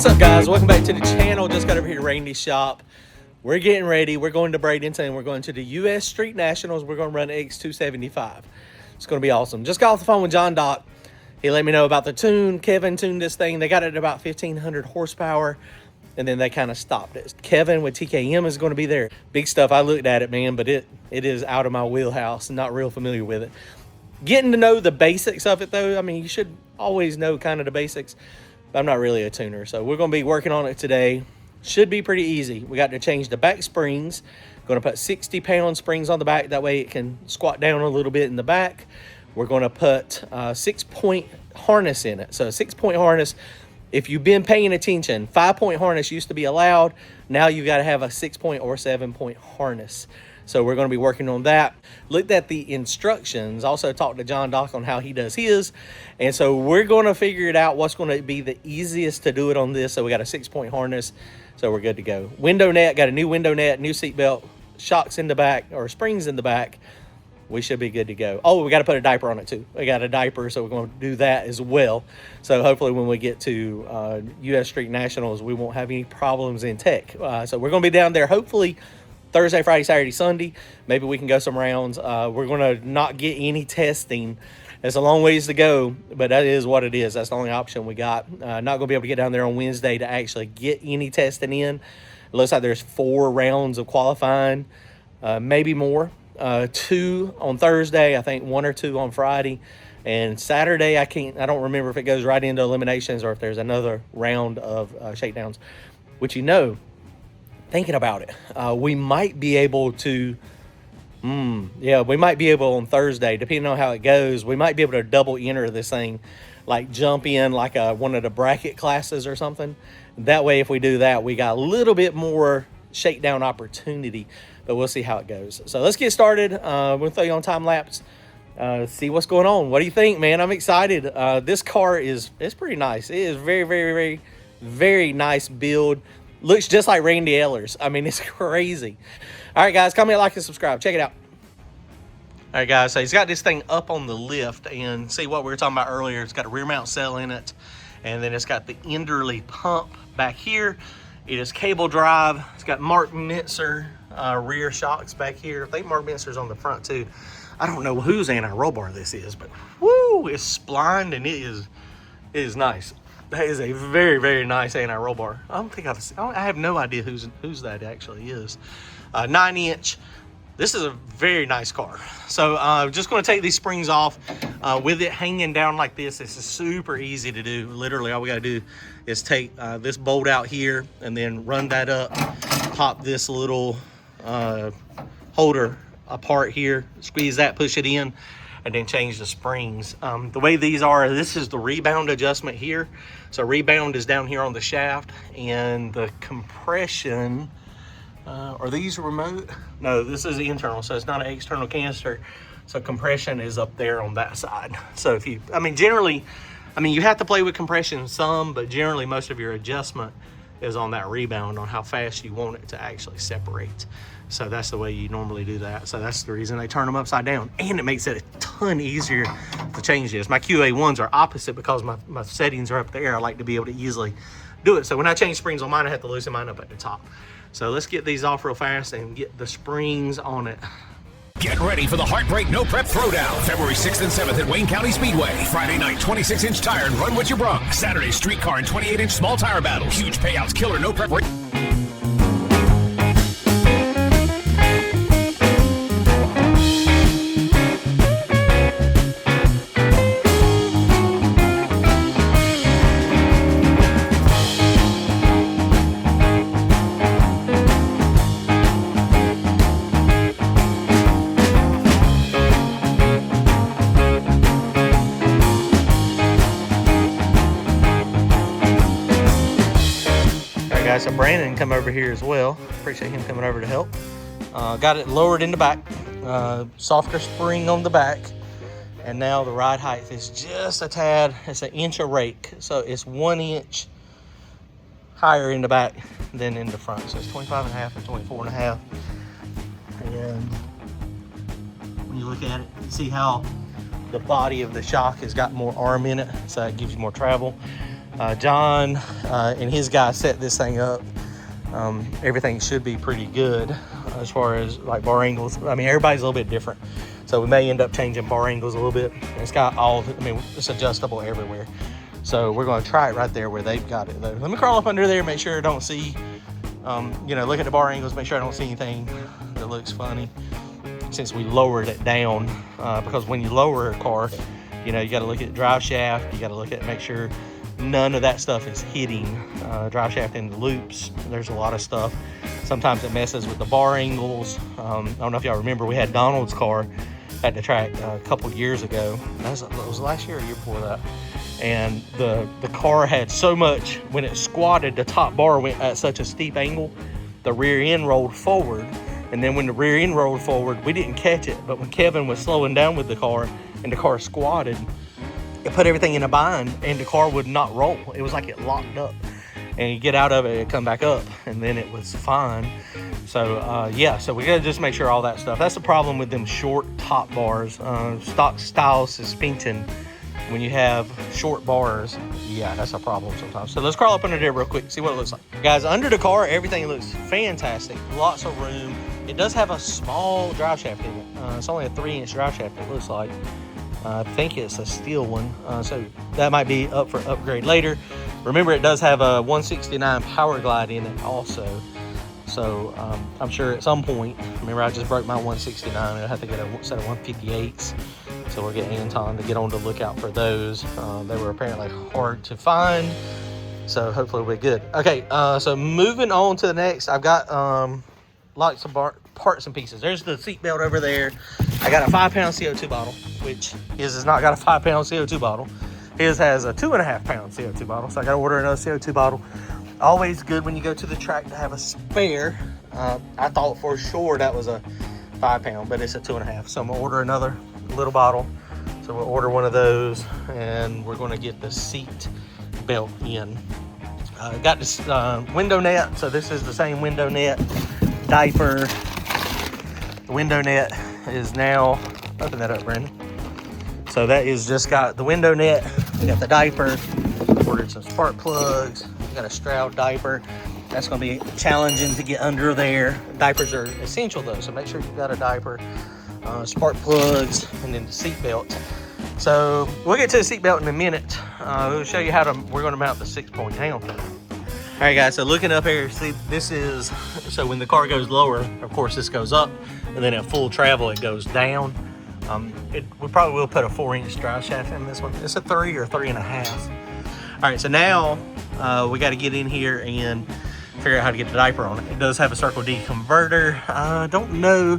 What's up, guys? Welcome back to the channel. Just got over here to Randy's shop. We're getting ready. We're going to Bradenton. We're going to the U.S. Street Nationals. We're going to run X275. It's going to be awesome. Just got off the phone with John Doc. He let me know about the tune. Kevin tuned this thing. They got it at about 1,500 horsepower, and then they kind of stopped it. Kevin with TKM is going to be there. Big stuff. I looked at it, man, but it is out of my wheelhouse. Not real familiar with it. Getting to know the basics of it, though. I mean, you should always know kind of the basics. But I'm not really a tuner, so we're going to be working on it today. Should be pretty easy. We got to change the back springs. Going to put 60-pound springs on the back. That way it can squat down a little bit in the back. We're going to put a 6-point harness in it. So a 6-point harness, if you've been paying attention, 5-point harness used to be allowed. Now you've got to have a 6-point or 7-point harness. So we're going to be working on that. Looked at the instructions. Also talked to John Doc on how he does his. And so we're going to figure it out what's going to be the easiest to do it on this. So we got a 6-point harness. So we're good to go. Window net, got a new window net, new seat belt, shocks in the back, or springs in the back. We should be good to go. Oh, we got to put a diaper on it too. We got a diaper, so we're going to do that as well. So hopefully when we get to U.S. Street Nationals, we won't have any problems in tech. So we're going to be down there hopefully Thursday, Friday, Saturday, Sunday. Maybe we can go some rounds. We're going to not get any testing. It's a long ways to go, but that is what it is. That's the only option we got. Not going to be able to get down there on Wednesday to actually get any testing in. It looks like there's 4 rounds of qualifying, maybe more. 2 on Thursday, I think 1 or 2 on Friday, and Saturday I don't remember if it goes right into eliminations or if there's another round of shakedowns. Which, you know, thinking about it, we might be able to we might be able on Thursday, depending on how it goes, we might be able to double enter this thing, like jump in like one of the bracket classes or something. That way, if we do that, we got a little bit more shakedown opportunity. But we'll see how it goes. So let's get started. We'll throw you on time lapse. See what's going on. What do you think, man? I'm excited. This car it's pretty nice. It is very, very, very, very nice build. Looks just like Randy Eller's. I mean, it's crazy. All right, guys, comment, like, and subscribe. Check it out. All right, guys, so he's got this thing up on the lift, and see what we were talking about earlier. It's got a rear mount cell in it, and then it's got the Enderley pump back here. It is cable drive. It's got Mark Mintzer rear shocks back here. I think Mark Mintzer's on the front too. I don't know whose NHRA bar this is, but woo, it's splined and it is nice. That is a very, very nice NHRA bar. I have no idea whose that actually is. 9-inch. This is a very nice car. So just going to take these springs off. With it hanging down like this, this is super easy to do. Literally, all we got to do is take this bolt out here and then run that up, pop this little holder apart here, squeeze that, push it in, and then change the springs. The way these are, this is the rebound adjustment here. So rebound is down here on the shaft, and the compression, are these remote? No, this is internal, so it's not an external canister. So compression is up there on that side. So if you, generally, you have to play with compression some, but generally most of your adjustment is on that rebound, on how fast you want it to actually separate. So that's the way you normally do that. So that's the reason they turn them upside down. And it makes it a ton easier to change this. My QA1s are opposite because my settings are up there. I like to be able to easily do it. So when I change springs on mine, I have to loosen mine up at the top. So let's get these off real fast and get the springs on it. Get ready for the Heartbreak No Prep Throwdown, February 6th and 7th at Wayne County Speedway. Friday night, 26-inch tire and run what you brung. Saturday, streetcar and 28-inch small tire battles. Huge payouts, killer no prep. So Brandon come over here as well. Appreciate him coming over to help. Got it lowered in the back, softer spring on the back, and now the ride height is just a tad. It's 1 inch a rake, so it's 1 inch higher in the back than in the front. So it's 25.5 and 24.5. And when you look at it, you see how the body of the shock has got more arm in it, so it gives you more travel. John and his guy set this thing up. Everything should be pretty good as far as like bar angles. I mean, everybody's a little bit different. So we may end up changing bar angles a little bit. It's got all, I mean, it's adjustable everywhere. So we're going to try it right there where they've got it though. Let me crawl up under there, make sure I don't see, you know, look at the bar angles, make sure I don't see anything that looks funny. Since we lowered it down, because when you lower a car, you know, you got to look at the drive shaft, you got to look at, make sure none of that stuff is hitting drive shaft in the loops. There's a lot of stuff. Sometimes it messes with the bar angles. I don't know if y'all remember, we had Donald's car at the track a couple years ago. It was last year or year before that. And the car had so much, when it squatted, the top bar went at such a steep angle, the rear end rolled forward. And then when the rear end rolled forward, we didn't catch it. But when Kevin was slowing down with the car and the car squatted, it put everything in a bind and the car would not roll. It was like it locked up. And you get out of it, it come back up, and then it was fine. So yeah, so we gotta just make sure all that stuff. That's the problem with them short top bars, stock style suspension. When you have short bars, yeah, that's a problem sometimes. So let's crawl up under there real quick, see what it looks like. Guys, under the car, everything looks fantastic. Lots of room. It does have a small drive shaft in it. It's only a 3-inch drive shaft, it looks like. I think it's a steel one, so that might be up for upgrade later. Remember, it does have a 169 Power Glide in it also. So I'm sure at some point, remember I just broke my 169, I have to get a set of 158s. So we'll get Anton to get on the lookout for those. They were apparently hard to find, so hopefully we'll be good. Okay, so moving on to the next, I've got lots of parts and pieces. There's the seat belt over there. I got a 5-pound CO2 bottle, which his has not got a 5-pound CO2 bottle. His has a 2.5-pound CO2 bottle, so I got to order another CO2 bottle. Always good when you go to the track to have a spare. I thought for sure that was a 5-pound, but it's a 2.5. So I'm gonna order another little bottle. So we'll order one of those, and we're going to get the seat belt in. Got this window net, so this is the same window net. Diaper. The window net is now, open that up, Brandon. So that is just got the window net, we got the diaper, ordered some spark plugs, we got a Stroud diaper. That's going to be challenging to get under there. Diapers are essential though, so make sure you've got a diaper, spark plugs, and then the seat belt. So we'll get to the seat belt in a minute. We'll show you how we're going to mount the 6-point. Hang on. All right, guys, so looking up here, see, this is, so when the car goes lower, of course, this goes up, and then at full travel, it goes down. We probably will put a 4-inch drive shaft in this one. It's a 3 or 3.5. All right, so now we got to get in here and figure out how to get the diaper on it. It does have a Circle D converter. I don't know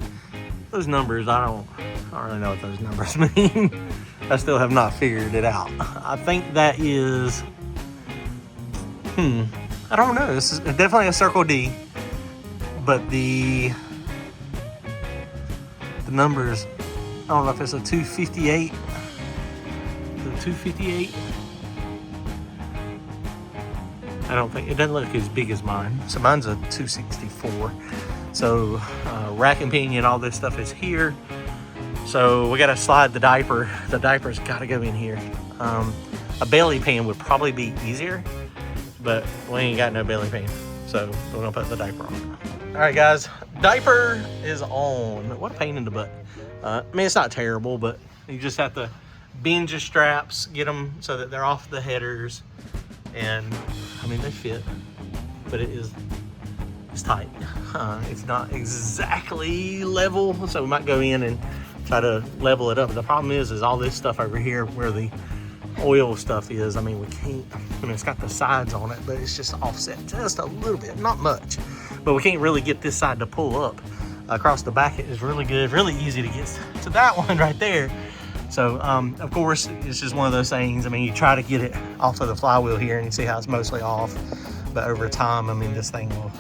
those numbers. I don't really know what those numbers mean. I still have not figured it out. I think that is, I don't know. This is definitely a Circle D, but the numbers, I don't know if it's a 258. The 258. I don't think, it doesn't look as big as mine. So mine's a 264. So rack and pinion, all this stuff is here. So we got to slide the diaper. The diaper's got to go in here. A belly pan would probably be easier, but we ain't got no belly pan. So we're gonna put the diaper on. All right, guys, diaper is on. What a pain in the butt. I mean, it's not terrible, but you just have to bend your straps, get them so that they're off the headers. And I mean, they fit, but it's tight. It's not exactly level, so we might go in and try to level it up. The problem is all this stuff over here where the oil stuff is, I mean, we can't, I mean, it's got the sides on it, but it's just offset just a little bit, not much. But we can't really get this side to pull up. Across the back, it is really good, really easy to get to that one right there. So, of course, it's just one of those things. I mean, you try to get it off of the flywheel here and you see how it's mostly off. But over time, I mean, this thing will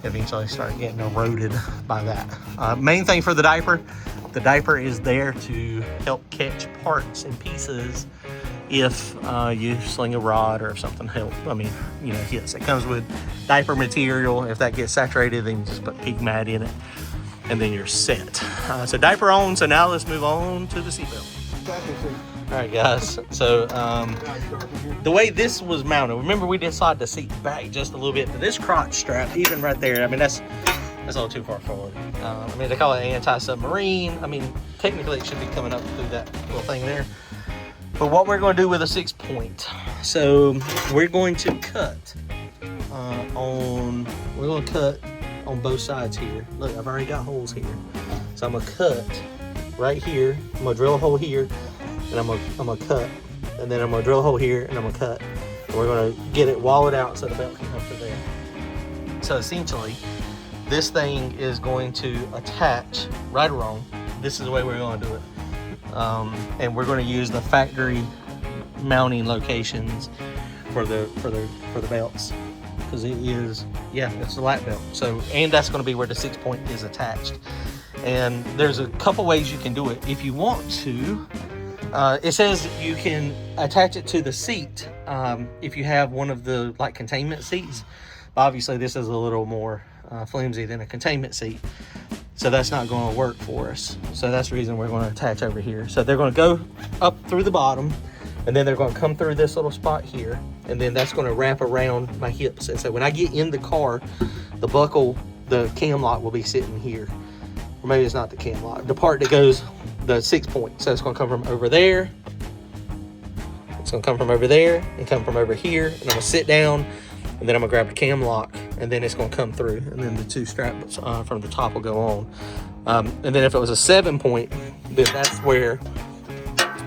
eventually start getting eroded by that. Main thing for the diaper is there to help catch parts and pieces if you sling a rod or if something hits. It comes with diaper material. If that gets saturated, then you just put pig mat in it and then you're set. So diaper on, so now let's move on to the seatbelt. All right, guys. So the way this was mounted, remember we did slide the seat back just a little bit, but this crotch strap, even right there, I mean, that's a little too far forward. I mean, they call it anti-submarine. I mean, technically it should be coming up through that little thing there. But what we're going to do with a 6-point, so we're going to cut on both sides here. Look, I've already got holes here. So I'm going to cut right here. I'm going to drill a hole here, and I'm going to cut. And then I'm going to drill a hole here, and I'm going to cut. And we're going to get it walled out so the belt can come through there. So essentially, this thing is going to attach, right or wrong, this is the way we're going to do it. And we're going to use the factory mounting locations for the belts, because it is, yeah, it's the lap belt. So, and that's going to be where the 6-point is attached. And there's a couple ways you can do it. If you want to, it says you can attach it to the seat if you have one of the like containment seats. But obviously this is a little more flimsy than a containment seat, so that's not going to work for us. So that's the reason we're going to attach over here. So they're going to go up through the bottom, and then they're going to come through this little spot here, and then that's going to wrap around my hips. And so when I get in the car, the buckle, the cam lock will be sitting here, or maybe it's not the cam lock, the part that goes the 6-point. So it's going to come from over there, it's going to come from over there, and come from over here, and I'm going to sit down, and then I'm gonna grab the cam lock, and then it's gonna come through, and then the 2 straps from the top will go on. And then if it was a 7-point, then that's where,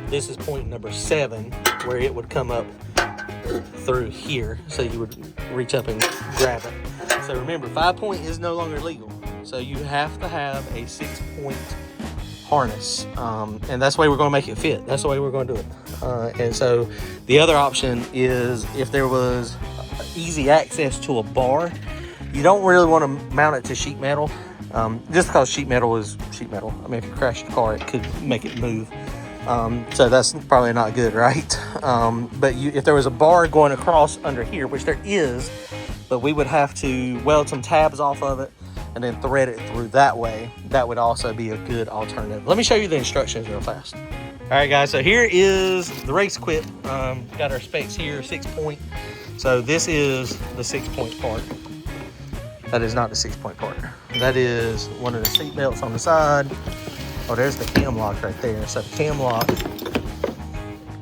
this is point number 7, where it would come up through here. So you would reach up and grab it. So remember, 5-point is no longer legal. So you have to have a 6-point harness. And that's the way we're gonna make it fit. That's the way we're gonna do it. And so the other option is if there was easy access to a bar, you don't really want to mount it to sheet metal, just because sheet metal is sheet metal. I mean, if you crash your car, it could make it move, so that's probably not good, right? But if there was a bar going across under here, which there is, but we would have to weld some tabs off of it and then thread it through that way. That would also be a good alternative. Let me show you the instructions real fast. All right, guys, so here is the race equip. Got our specs here, 6-point. So this is the 6-point part. That is not the 6-point part. That is one of the seat belts on the side. Oh, there's the cam lock right there. So the cam lock,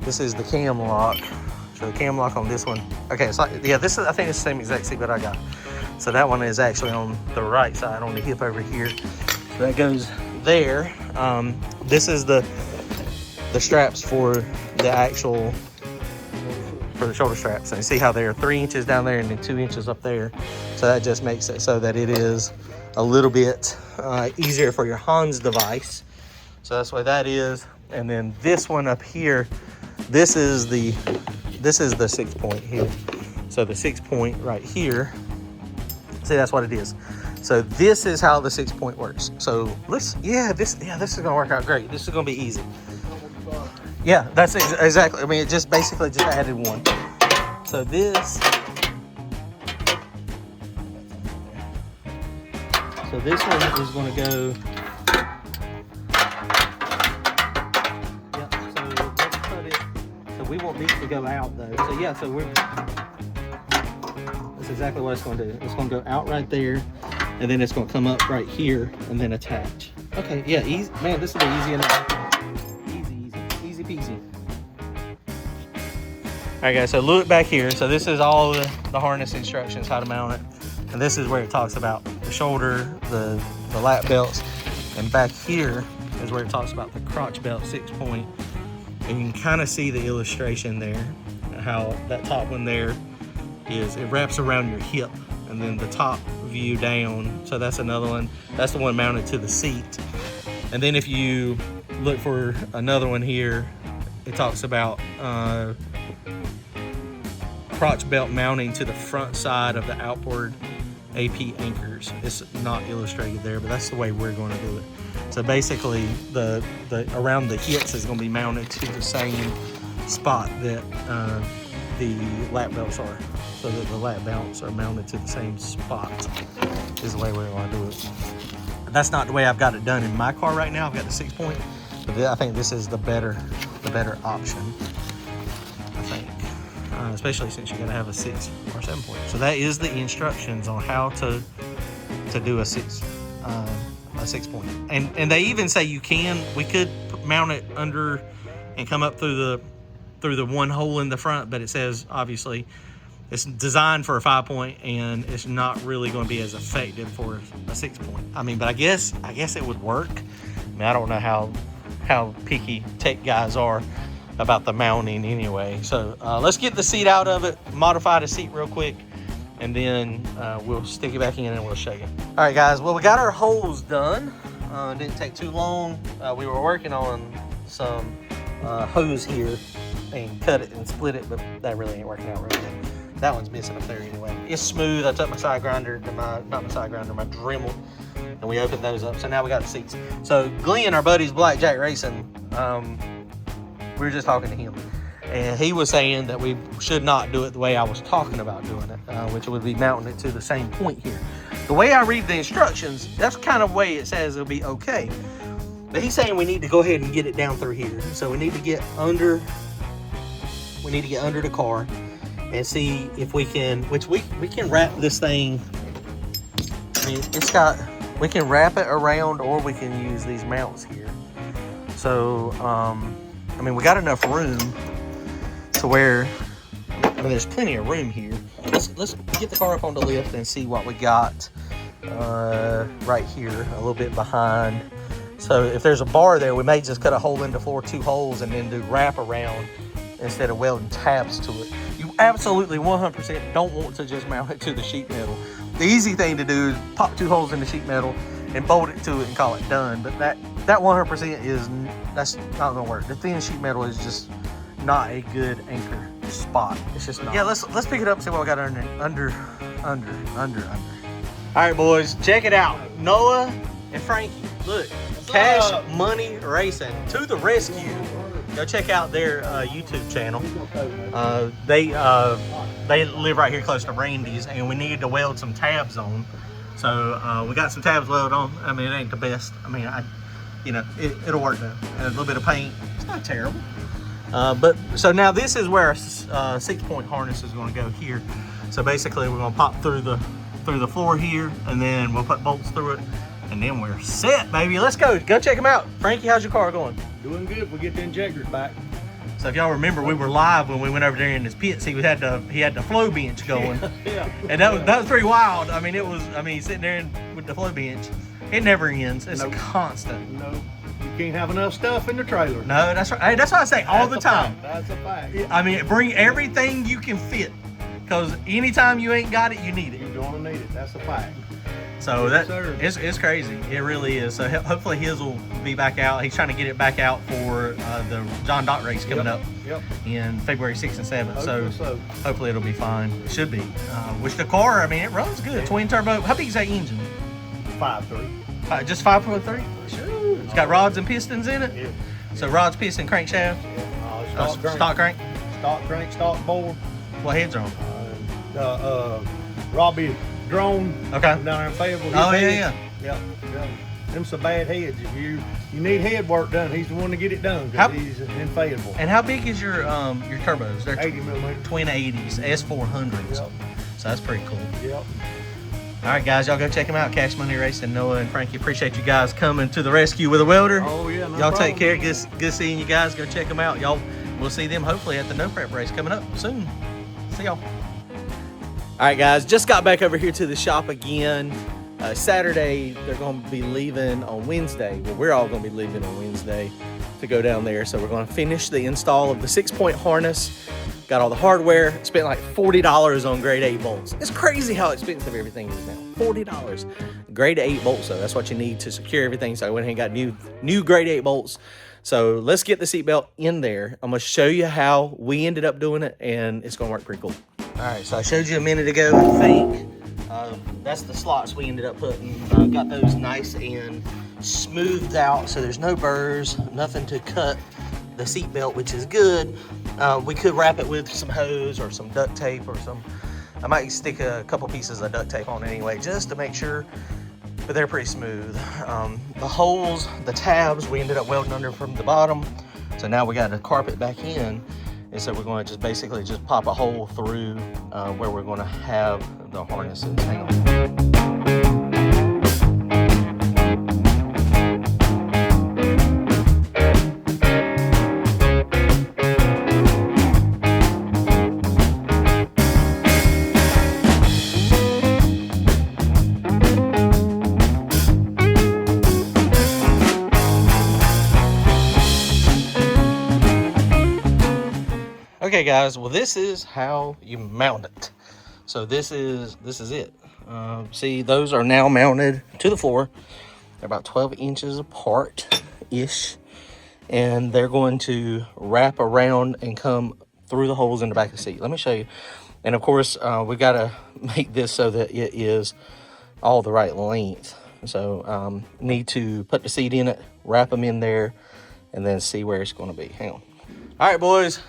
this is the cam lock. So the cam lock on this one. Okay, it's like, yeah, this is, I think it's the same exact seat belt I got. So that one is actually on the right side, on the hip over here. So that goes there. This is the straps for the actual, for the shoulder straps. And you see how they're 3 inches down there and then 2 inches up there. So that just makes it so that it is a little bit easier for your Hans device. So that's why that is. And then this one up here, this is the 6-point here. So the 6-point right here, see, that's what it is. So this is how the 6-point works. So this is gonna work out great. This is gonna be easy. Yeah, that's exactly. I mean, it just basically just added one. So this one is going to go. Yep. So let's cut it. So we want these to go out though. So yeah. So that's exactly what it's going to do. It's going to go out right there, and then it's going to come up right here and then attach. Okay. Yeah. Easy. Man, this will be easy enough. Easy peasy. All right, guys, so look back here. So this is all the harness instructions, how to mount it. And this is where it talks about the shoulder, the lap belts. And back here is where it talks about the crotch belt 6-point. And you can kind of see the illustration there, how that top one there is, it wraps around your hip. And then the top view down, so that's another one. That's the one mounted to the seat. And then if you look for another one here, it talks about crotch belt mounting to the front side of the outboard AP anchors. It's not illustrated there, but that's the way we're going to do it. So basically, the around the hips is going to be mounted to the same spot that the lap belts are. So that the lap belts are mounted to the same spot is the way we're going to do it. That's not the way I've got it done in my car right now. I've got the 6-point, but I think this is the better the better option, I think. Especially since you're gonna have a 6 or 7 point. So that is the instructions on how to do a 6 point. And they even say we could mount it under and come up through the one hole in the front, but it says obviously it's designed for a 5 point and it's not really going to be as effective for a 6 point. I mean, but I guess it would work. I mean, I don't know how picky tech guys are about the mounting anyway. So let's get the seat out of it, modify the seat real quick, and then we'll stick it back in and we'll show you. All right, guys, well, we got our holes done. It didn't take too long. We were working on some hose here and cut it and split it, but that really ain't working out really good. That one's missing up there anyway. It's smooth. I took my side grinder to my Dremel, and we opened those up. So now we got the seats. So Glenn, our buddy's Blackjack Racing, we were just talking to him, and he was saying that we should not do it the way I was talking about doing it, which would be mounting it to the same point here. The way I read the instructions, that's kind of the way it says it'll be okay. But he's saying we need to go ahead and get it down through here. So we need to get under the car and see if we can, which we can wrap this thing. I mean, we can wrap it around, or we can use these mounts here. So, I mean, we got enough room to where, I mean, there's plenty of room here. Let's get the car up on the lift and see what we got right here, a little bit behind. So if there's a bar there, we may just cut a hole in the floor, 2 holes, and then do wrap around instead of welding tabs to it. You absolutely 100% don't want to just mount it to the sheet metal. The easy thing to do is pop 2 holes in the sheet metal and bolt it to it and call it done. But that 100% that's not gonna work. The thin sheet metal is just not a good anchor spot. It's just not. Yeah, let's pick it up and see what we got under. All right, boys, check it out. Noah and Frankie, look, Cash Money Racing to the rescue. Go check out their YouTube channel. They live right here close to Randy's, and we needed to weld some tabs on. So we got some tabs welded on. I mean, it ain't the best. I mean, it'll work though. And a little bit of paint. It's not terrible. But so now this is where our 6 point harness is going to go here. So basically, we're going to pop through the floor here, and then we'll put bolts through it, and then we're set, baby. Let's go check them out. Frankie, how's your car going? Doing good. We get the injectors back. So if y'all remember, we were live when we went over there in his pits. He had the flow bench going. Yeah. And that was pretty wild. I mean, sitting there with the flow bench, it never ends. It's constant. No, you can't have enough stuff in the trailer. No, that's right. Hey, that's what I say all the time. That's a fact. I mean, bring everything you can fit, because anytime you ain't got it, you need it. You're gonna need it. That's a fact. So Yes, it's crazy. It really is. So hopefully his will be back out. He's trying to get it back out for the John Dock race coming up in February 6th and 7th. So hopefully it'll be fine. It should be. Which the car, I mean, it runs good. Yeah. Twin turbo. How big is that engine? 5.3. Just 5.3? Sure. It's got rods and pistons in it? Yeah. So rods, piston, crankshaft? Yeah. Stock crank? Stock crank, stock bore. What heads are on? Robbie drone. Okay. Down there in Fayetteville. Oh, yeah. Yep. Them some bad heads. If you need head work done, he's the one to get it done, because he's in Fayetteville. And how big is your turbos? They're 80 millimeter. Twin 80s, S400s. Yep. So that's pretty cool. Yep. All right, guys, y'all go check them out. Cash Money Racing, Noah and Frankie. Appreciate you guys coming to the rescue with a welder. Oh, yeah, no y'all problem. take care. Good seeing you guys. Go check them out. We'll see them hopefully at the No Prep race coming up soon. See y'all. All right, guys, just got back over here to the shop again. Saturday, they're going to be leaving on Wednesday. Well, we're all going to be leaving on Wednesday to go down there. So we're going to finish the install of the 6 point harness. Got all the hardware. Spent like $40 on grade 8 bolts. It's crazy how expensive everything is now. $40. Grade 8 bolts, though. That's what you need to secure everything. So I went ahead and got new grade 8 bolts. So let's get the seatbelt in there. I'm going to show you how we ended up doing it, and it's going to work pretty cool. All right, so I showed you a minute ago, I think. That's the slots we ended up putting. Got those nice and smoothed out, so there's no burrs, nothing to cut the seatbelt, which is good. We could wrap it with some hose or some duct tape or some. I might stick a couple pieces of duct tape on it anyway, just to make sure, but they're pretty smooth. The holes, the tabs, we ended up welding under from the bottom. So So now we got to carpet back in, and so we're going to just basically just pop a hole through where we're going to have the harnesses. Hang on. Okay guys, well this is how you mount it. So this is it. See, those are now mounted to the floor. They're about 12 inches apart-ish. And they're going to wrap around and come through the holes in the back of the seat. Let me show you. And of course, we've got to make this so that it is all the right length. So need to put the seat in it, wrap them in there, and then see where it's going to be. Hang on. All right, boys.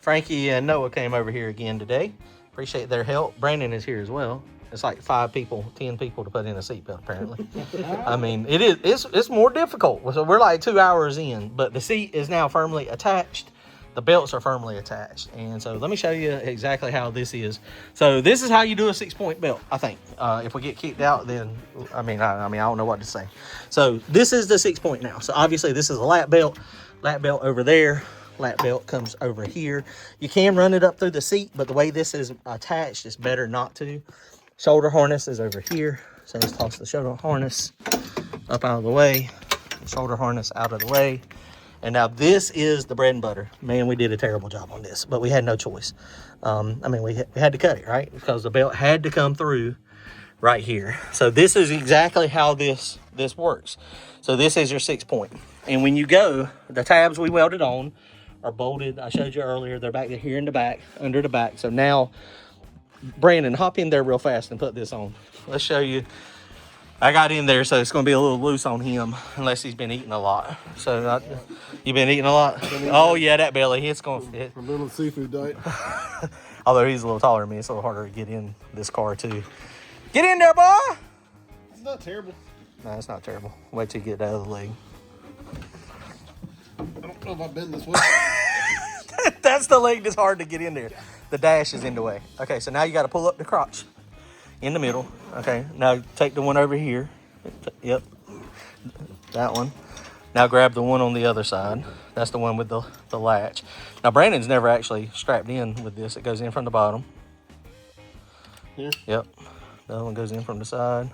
Frankie and Noah came over here again today. Appreciate their help. Brandon is here as well. It's like 5 people, 10 people to put in a seatbelt, apparently. I mean, it's more difficult. So we're like 2 hours in, but the seat is now firmly attached. The belts are firmly attached. And so let me show you exactly how this is. So this is how you do a 6-point belt, I think. If we get kicked out, then, I don't know what to say. So this is the 6-point now. So obviously this is a lap belt over there. Lap belt comes over here. You can run it up through the seat, but the way this is attached, it's better not to. Shoulder harness is over here. So let's toss the shoulder harness up out of the way. Shoulder harness out of the way. And now this is the bread and butter. Man, we did a terrible job on this, but we had no choice. We had to cut it, right? Because the belt had to come through right here. So this is exactly how this works. So this is your 6-point. And when you go, the tabs we welded on are bolted. I showed you earlier. They're back here in the back, under the back. So now, Brandon, hop in there real fast and put this on. Let's show you. I got in there, so it's going to be a little loose on him unless he's been eating a lot. So, you been eating a lot? Oh, yeah, that belly. It's going to fit. A little seafood diet. Although he's a little taller than me, it's a little harder to get in this car, too. Get in there, boy! It's not terrible. No, it's not terrible. Wait till you get the other leg. I don't know if I've been this way. That's the leg that's hard to get in there. The dash is in the way. Okay, so now you got to pull up the crotch in the middle. Okay, now take the one over here. Yep, that one. Now grab the one on the other side. That's the one with the latch. Now Brandon's never actually strapped in with this. It goes in from the bottom. Here? Yep, the other one goes in from the side.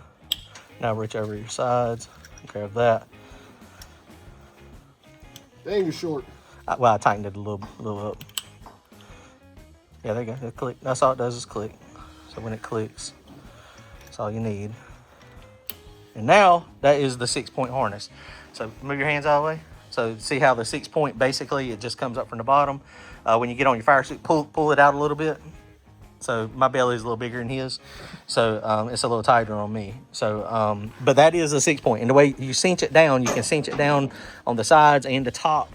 Now reach over your sides, grab that. Dang, you're short. I tightened it a little up. Yeah, there you go. It click. That's all it does is click. So when it clicks, that's all you need. And now that is the 6-point harness. So move your hands out of the way. So see how the 6-point basically it just comes up from the bottom. When you get on your fire suit, pull it out a little bit. So my belly is a little bigger than his. So it's a little tighter on me. So, but that is a 6-point. And the way you cinch it down, you can cinch it down on the sides and the top.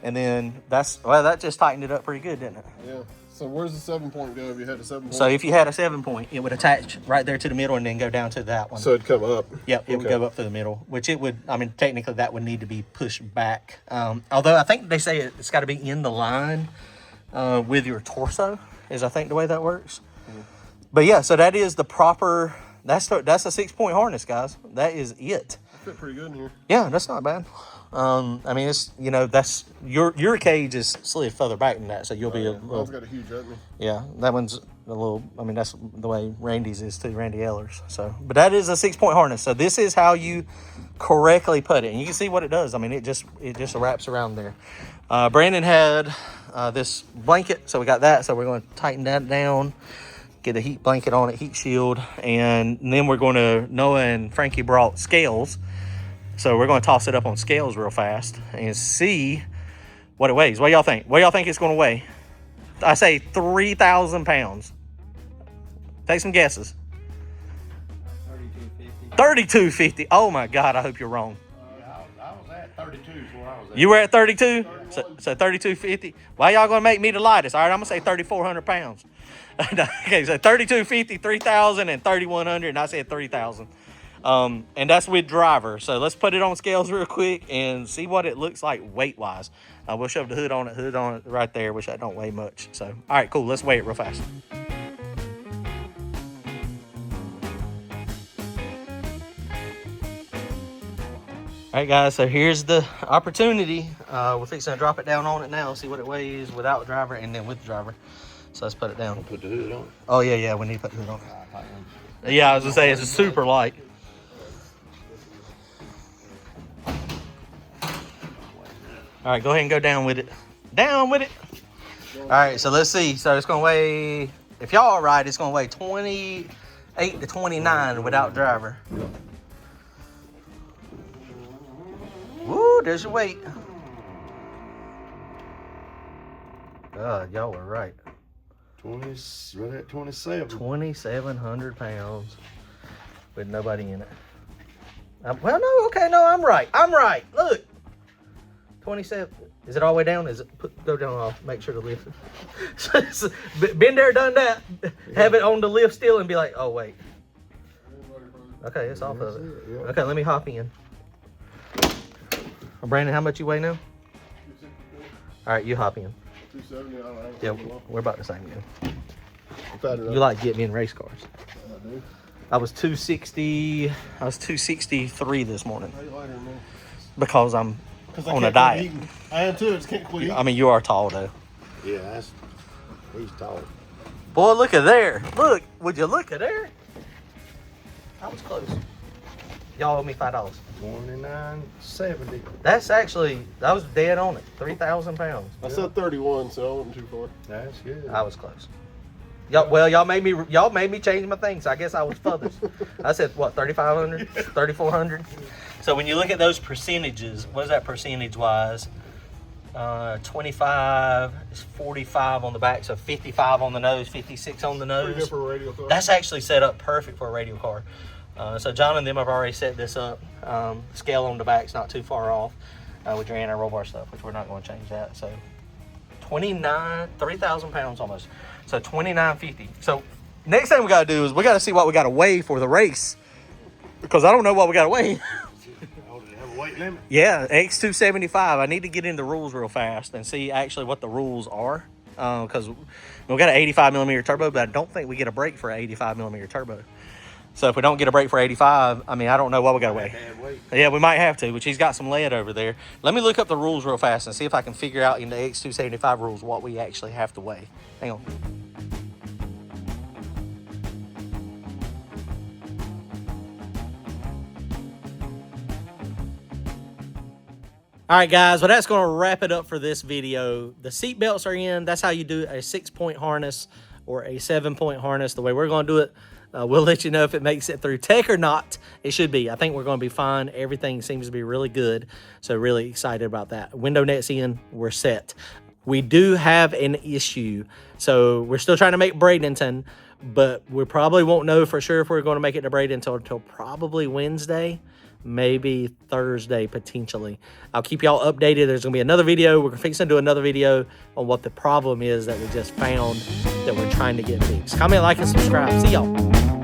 And then that just tightened it up pretty good, didn't it? Yeah. So where's the 7-point go if you had a 7-point? So if you had a 7-point, it would attach right there to the middle and then go down to that one. So it'd come up. Yep, it would go up to the middle, which it would, technically that would need to be pushed back. Although I think they say it's got to be in the line with your torso, is I think the way that works. Mm-hmm. But yeah, so that is the proper, that's a 6-point harness, guys. That is it. I fit pretty good in here. Yeah, that's not bad. It's, that's your cage is slid further back than that, so you'll be a little. Mine's got a huge opening. Yeah, that one's a little. That's the way Randy's is too, Randy Eller's. So, but that is a 6-point harness. So this is how you correctly put it, and you can see what it does. It just wraps around there. Brandon had this blanket, so we got that. So we're going to tighten that down, get a heat blanket on it, heat shield, and then we're going to. Noah and Frankie brought scales. So we're going to toss it up on scales real fast and see what it weighs. What do y'all think? What do y'all think it's going to weigh? I say 3,000 pounds. Take some guesses. 3250. Oh my God, I hope you're wrong. I was at 32 is where I was at. You were at 32? So 3250. Why y'all going to make me the lightest? All right, I'm going to say 3,400 pounds. Okay, so 3250, 3,000, and 3,100, and I said 3,000. And that's with driver. So let's put it on scales real quick and see what it looks like weight-wise. We'll shove the hood on it right there, which I don't weigh much. So, all right, cool. Let's weigh it real fast. All right, guys, so here's the opportunity. We're fixing to drop it down on it now, see what it weighs without the driver and then with the driver. So let's put it down. Put the hood on. Oh, yeah, we need to put the hood on. Yeah, I was gonna say, it's super light. All right, go ahead and go down with it. Down with it. All right, so let's see. So it's gonna weigh, if y'all are right, it's gonna weigh 28 to 29 without driver. Woo, there's your weight. God, y'all were right. 20, right at 27. 2,700 pounds with nobody in it. Well, no, okay, no, I'm right. Look, 27. Is it all the way down? Is it go down off? Make sure to lift it. Been there, done that. Have it on the lift still and be like, oh wait. Okay, it's off of it. Yeah. Okay, let me hop in. Brandon, how much you weigh now? 264. All right, you hop in. 270. I don't Yeah, know. we're about the same. Yeah. You You like getting in race cars. I do. I was 260. I was 263 this morning How you lighter than me? because I'm 'Cause I on can't a quit diet. eating. I am too. I just can't quit eating. I mean, you are tall though. Yeah, he's tall. Boy, look at there. Look, would you look at there? I was close. Y'all owe me $5. 29.70. That's actually, that was dead on it. 3,000 pounds. I said 31, so I wasn't too far. That's good. I was close. Y'all made me change my thing, so I guess I was furthest. I said what, 3,500, 3,400. So when you look at those percentages, what is that percentage wise? 25 is 45 on the back, so 55 on the nose, 56 on the Pretty good nose. for a radio car. That's actually set up perfect for a radio car. So John and them have already set this up. Scale on the back's not too far off with your anti-roll bar stuff, which we're not going to change that. So 3,000 pounds almost. So 2,950. So next thing we got to do is we got to see what we got to weigh for the race, because I don't know what we got to weigh. Oh, do they have a weight limit? Yeah, X275. I need to get into the rules real fast and see actually what the rules are, because we got an 85 millimeter turbo, but I don't think we get a brake for an 85 millimeter turbo. So if we don't get a brake for 85, I mean, I don't know what we got to weigh. Yeah, we might have to, which he's got some lead over there. Let me look up the rules real fast and see if I can figure out in the X275 rules what we actually have to weigh. Hang on. All right, guys, well, that's going to wrap it up for this video. The seat belts are in. That's how you do a 6-point harness or a 7-point harness. The way we're going to do it, we'll let you know if it makes it through tech or not. It should be. I think we're going to be fine. Everything seems to be really good. So really excited about that. Window net's in. We're set. We do have an issue. So we're still trying to make Bradenton, but we probably won't know for sure if we're going to make it to Bradenton until probably Wednesday, maybe Thursday potentially. I'll keep y'all updated. There's going to be another video. We're fixing to do another video on what the problem is that we just found that we're trying to get fixed. Comment, like, and subscribe. See y'all.